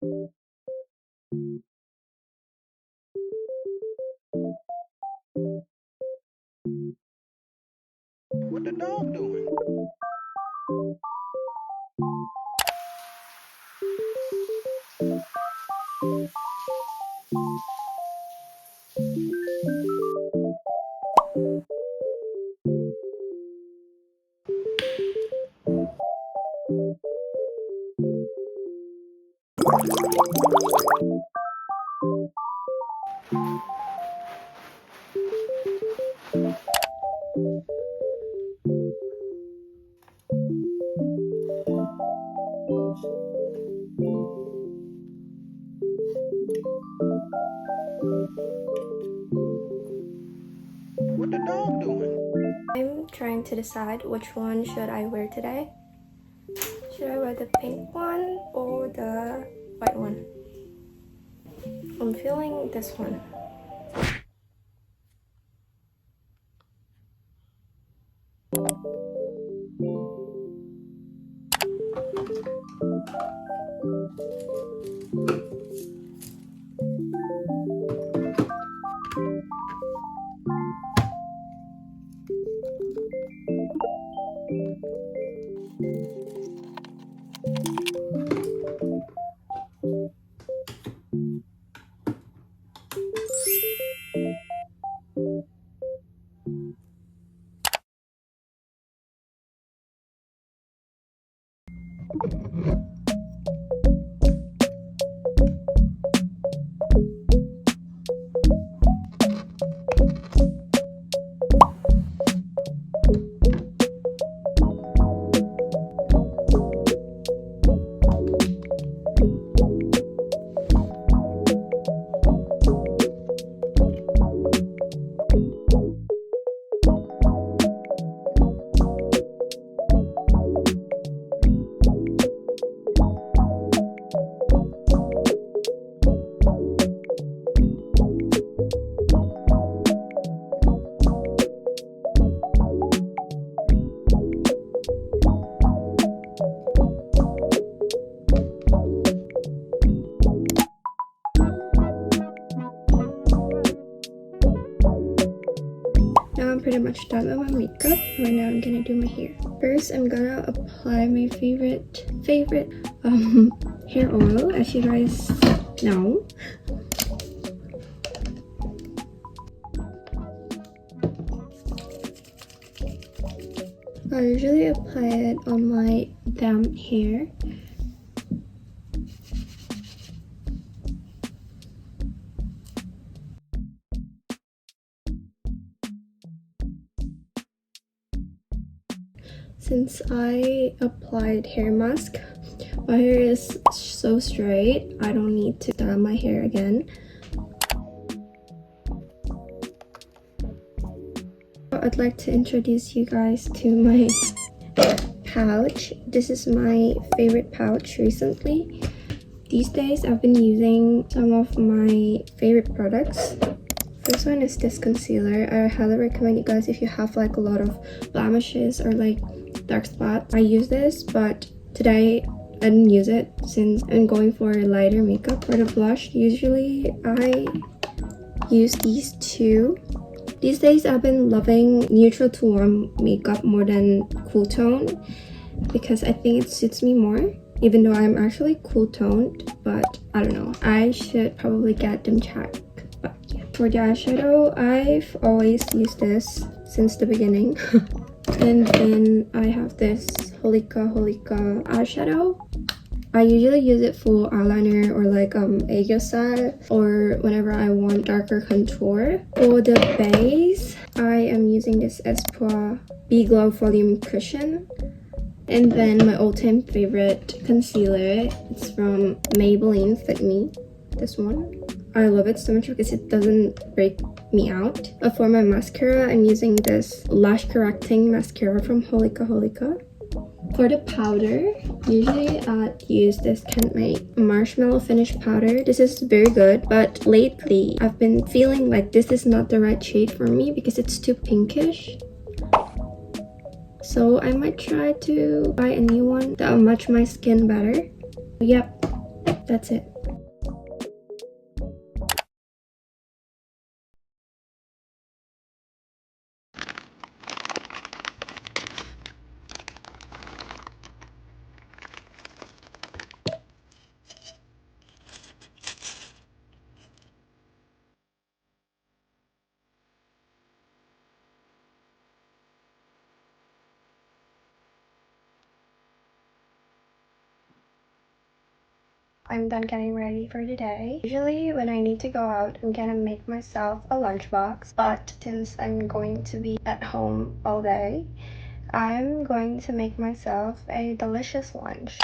What the dog doing? What the dog doing? I'm trying to decide which one should I wear today. Should I wear the pink one or the white one? I'm feeling this one. Now I'm pretty much done with my makeup. Right now I'm gonna do my hair. First, I'm gonna apply my favorite hair oil, as you guys know. I usually apply it on my damp hair. Since I applied hair mask, my hair is so straight, I don't need to style my hair again. I'd like to introduce you guys to my pouch. This is my favorite pouch recently. These days I've been using some of my favorite products. First one is this concealer. I highly recommend you guys if you have like a lot of blemishes or like dark spots. I use this, but today I didn't use it since I'm going for a lighter makeup. For the blush, usually I use these two. These days I've been loving neutral to warm makeup more than cool tone because I think it suits me more, even though I'm actually cool toned, but I don't know. I should probably get them checked. But yeah. For the eyeshadow, I've always used this since the beginning. And then I have this Holika eyeshadow. I usually use it for eyeliner or like aegyo or whenever I want darker contour. For the base, I am using this Espoir Bee Glow Volume Cushion. And then my all-time favorite concealer, it's from Maybelline Fit Me, this one. I love it so much because it doesn't break me out. But for my mascara, I'm using this lash correcting mascara from Holika. For the powder, usually I'd use this Kent Make Marshmallow Finish Powder. This is very good, but lately I've been feeling like this is not the right shade for me because it's too pinkish. So I might try to buy a new one that will match my skin better. Yep, that's it. I'm done getting ready for the day. Usually when I need to go out, I'm gonna make myself a lunchbox, but since I'm going to be at home all day, I'm going to make myself a delicious lunch.